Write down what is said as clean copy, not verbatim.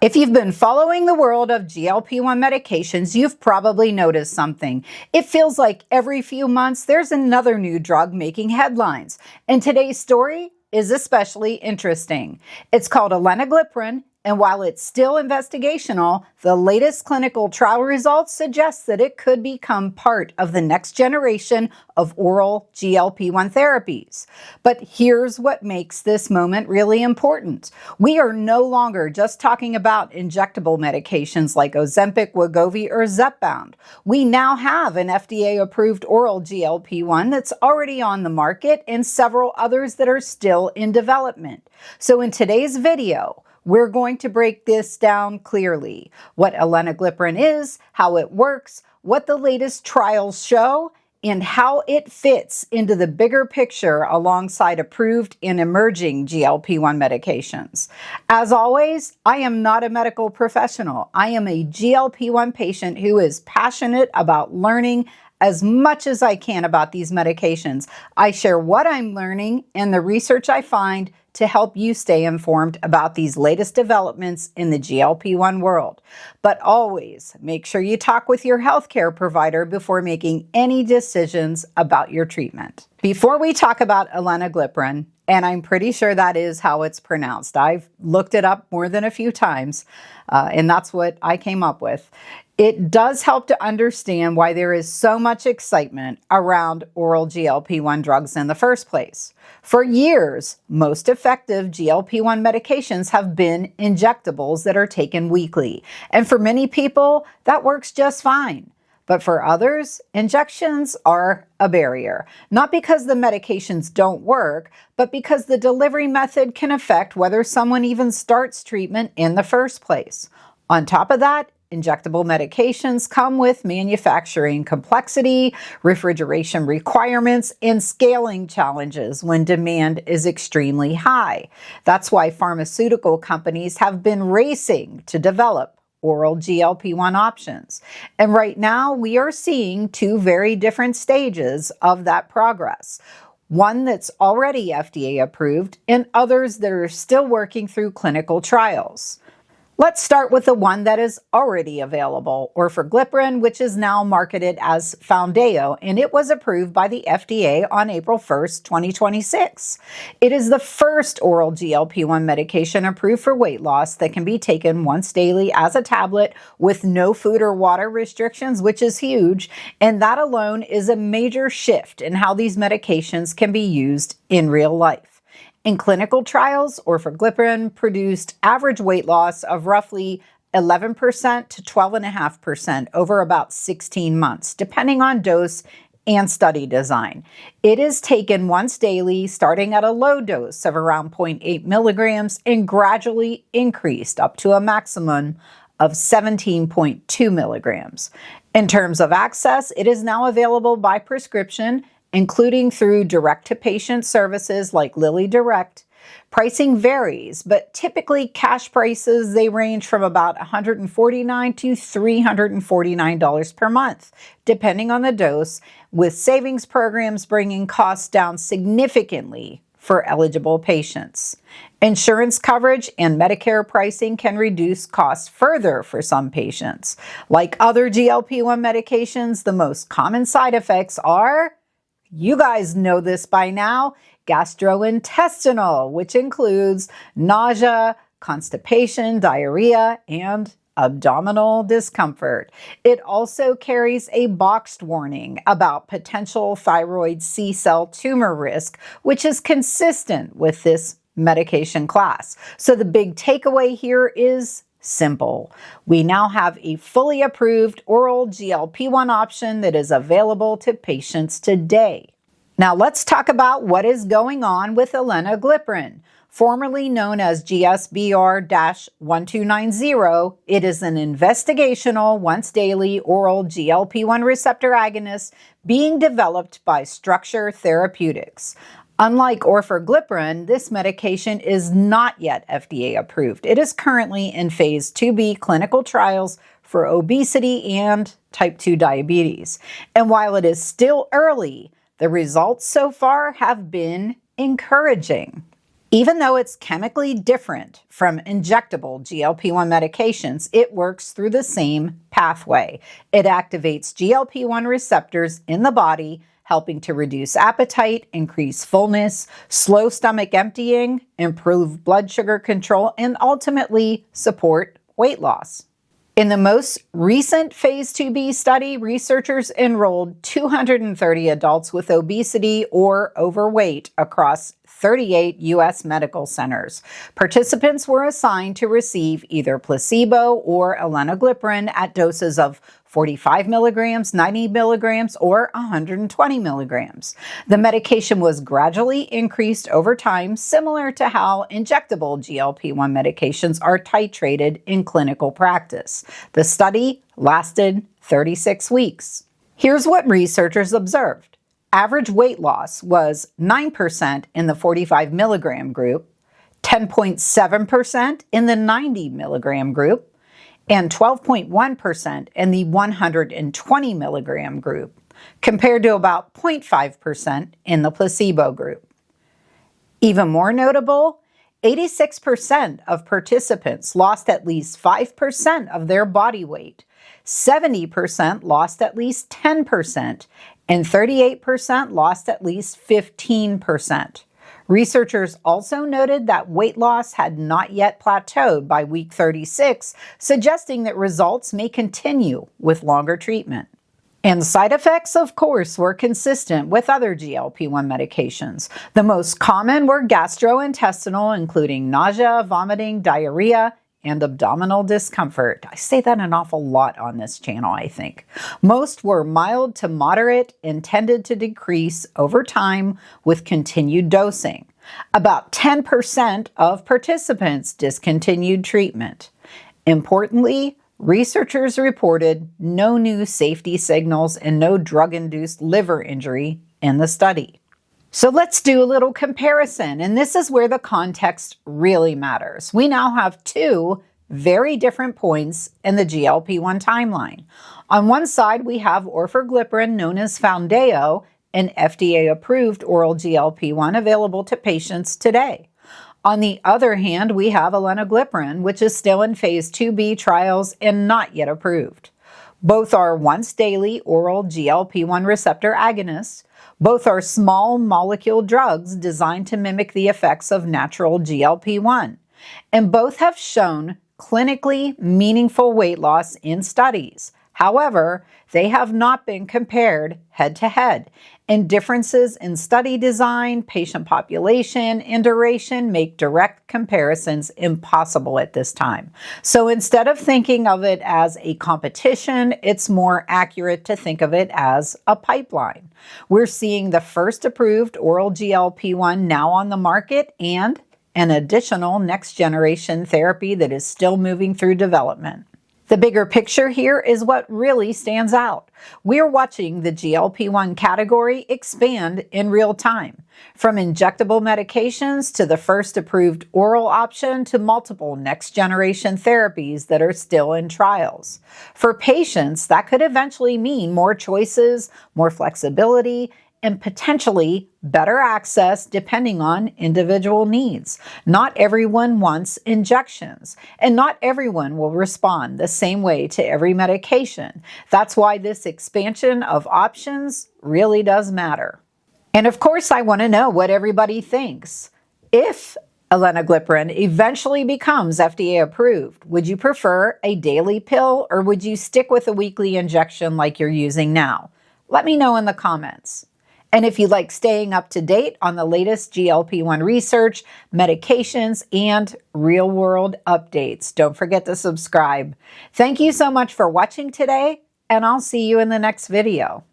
If you've been following the world of GLP-1 medications, you've probably noticed something. It feels like every few months there's another new drug making headlines. And today's story is especially interesting. It's called Aleniglipron, and while it's still investigational, the latest clinical trial results suggest that it could become part of the next generation of oral GLP-1 therapies. But here's what makes this moment really important. We are no longer just talking about injectable medications like Ozempic, Wegovy, or Zepbound. We now have an FDA-approved oral GLP-1 that's already on the market and several others that are still in development. So in today's video, we're going to break this down clearly. What Aleniglipron is, how it works, what the latest trials show, and how it fits into the bigger picture alongside approved and emerging GLP-1 medications. As always, I am not a medical professional. I am a GLP-1 patient who is passionate about learning as much as I can about these medications. I share what I'm learning and the research I find to help you stay informed about these latest developments in the GLP-1 world. But always make sure you talk with your healthcare provider before making any decisions about your treatment. Before we talk about Aleniglipron, and I'm pretty sure that is how it's pronounced. I've looked it up more than a few times, and that's what I came up with. It does help to understand why there is so much excitement around oral GLP-1 drugs in the first place. For years, most effective GLP-1 medications have been injectables that are taken weekly. And for many people, that works just fine. But for others, injections are a barrier. Not because the medications don't work, but because the delivery method can affect whether someone even starts treatment in the first place. On top of that, injectable medications come with manufacturing complexity, refrigeration requirements, and scaling challenges when demand is extremely high. That's why pharmaceutical companies have been racing to develop oral GLP-1 options. And right now, we are seeing two very different stages of that progress. One that's already FDA approved and others that are still working through clinical trials. Let's start with the one that is already available, Orforglipron, which is now marketed as Foundayo, and it was approved by the FDA on April 1st, 2026. It is the first oral GLP-1 medication approved for weight loss that can be taken once daily as a tablet with no food or water restrictions, which is huge, and that alone is a major shift in how these medications can be used in real life. In clinical trials, Orforglipron produced average weight loss of roughly 11% to 12.5% over about 16 months, depending on dose and study design. It is taken once daily, starting at a low dose of around 0.8 milligrams and gradually increased up to a maximum of 17.2 milligrams. In terms of access, it is now available by prescription, including through direct-to-patient services like Lilly Direct. Pricing varies, but typically cash prices, they range from about $149 to $349 per month, depending on the dose, with savings programs bringing costs down significantly for eligible patients. Insurance coverage and Medicare pricing can reduce costs further for some patients. Like other GLP-1 medications, the most common side effects are, you guys know this by now, gastrointestinal, which includes nausea, constipation, diarrhea, and abdominal discomfort. It also carries a boxed warning about potential thyroid C-cell tumor risk, which is consistent with this medication class. So the big takeaway here is simple. We now have a fully approved oral GLP-1 option that is available to patients today. Now let's talk about what is going on with Aleniglipron. Formerly known as GSBR-1290, it is an investigational once-daily oral GLP-1 receptor agonist being developed by Structure Therapeutics. Unlike Orforglipron, this medication is not yet FDA approved. It is currently in phase 2B clinical trials for obesity and type 2 diabetes. And while it is still early, the results so far have been encouraging. Even though it's chemically different from injectable GLP-1 medications, it works through the same pathway. It activates GLP-1 receptors in the body, helping to reduce appetite, increase fullness, slow stomach emptying, improve blood sugar control, and ultimately support weight loss. In the most recent phase 2b study, researchers enrolled 230 adults with obesity or overweight across 38 U.S. medical centers. Participants were assigned to receive either placebo or Aleniglipron at doses of 45 milligrams, 90 milligrams, or 120 milligrams. The medication was gradually increased over time, similar to how injectable GLP-1 medications are titrated in clinical practice. The study lasted 36 weeks. Here's what researchers observed. Average weight loss was 9% in the 45 milligram group, 10.7% in the 90 milligram group, and 12.1% in the 120 milligram group, compared to about 0.5% in the placebo group. Even more notable, 86% of participants lost at least 5% of their body weight, 70% lost at least 10%, and 38% lost at least 15%. Researchers also noted that weight loss had not yet plateaued by week 36, suggesting that results may continue with longer treatment. And side effects, of course, were consistent with other GLP-1 medications. The most common were gastrointestinal, including nausea, vomiting, diarrhea, and abdominal discomfort. I say that an awful lot on this channel, I think. Most were mild to moderate and tended to decrease over time with continued dosing. About 10% of participants discontinued treatment. Importantly, researchers reported no new safety signals and no drug-induced liver injury in the study. So let's do a little comparison, and this is where the context really matters. We now have two very different points in the GLP-1 timeline. On one side, we have Orforglipron, known as Foundayo, an FDA-approved oral GLP-1 available to patients today. On the other hand, we have Aleniglipron, which is still in phase 2b trials and not yet approved. Both are once-daily oral GLP-1 receptor agonists. Both are small molecule drugs designed to mimic the effects of natural GLP-1. And both have shown clinically meaningful weight loss in studies. However, they have not been compared head-to-head, and differences in study design, patient population, and duration make direct comparisons impossible at this time. So instead of thinking of it as a competition, it's more accurate to think of it as a pipeline. We're seeing the first approved oral GLP-1 now on the market and an additional next-generation therapy that is still moving through development. The bigger picture here is what really stands out. We're watching the GLP-1 category expand in real time, from injectable medications to the first approved oral option to multiple next-generation therapies that are still in trials. For patients, that could eventually mean more choices, more flexibility, and potentially better access depending on individual needs. Not everyone wants injections, and not everyone will respond the same way to every medication. That's why this expansion of options really does matter. And of course, I want to know what everybody thinks. If Aleniglipron eventually becomes FDA approved, would you prefer a daily pill or would you stick with a weekly injection like you're using now? Let me know in the comments. And if you like staying up to date on the latest GLP-1 research, medications, and real-world updates, don't forget to subscribe. Thank you so much for watching today, and I'll see you in the next video.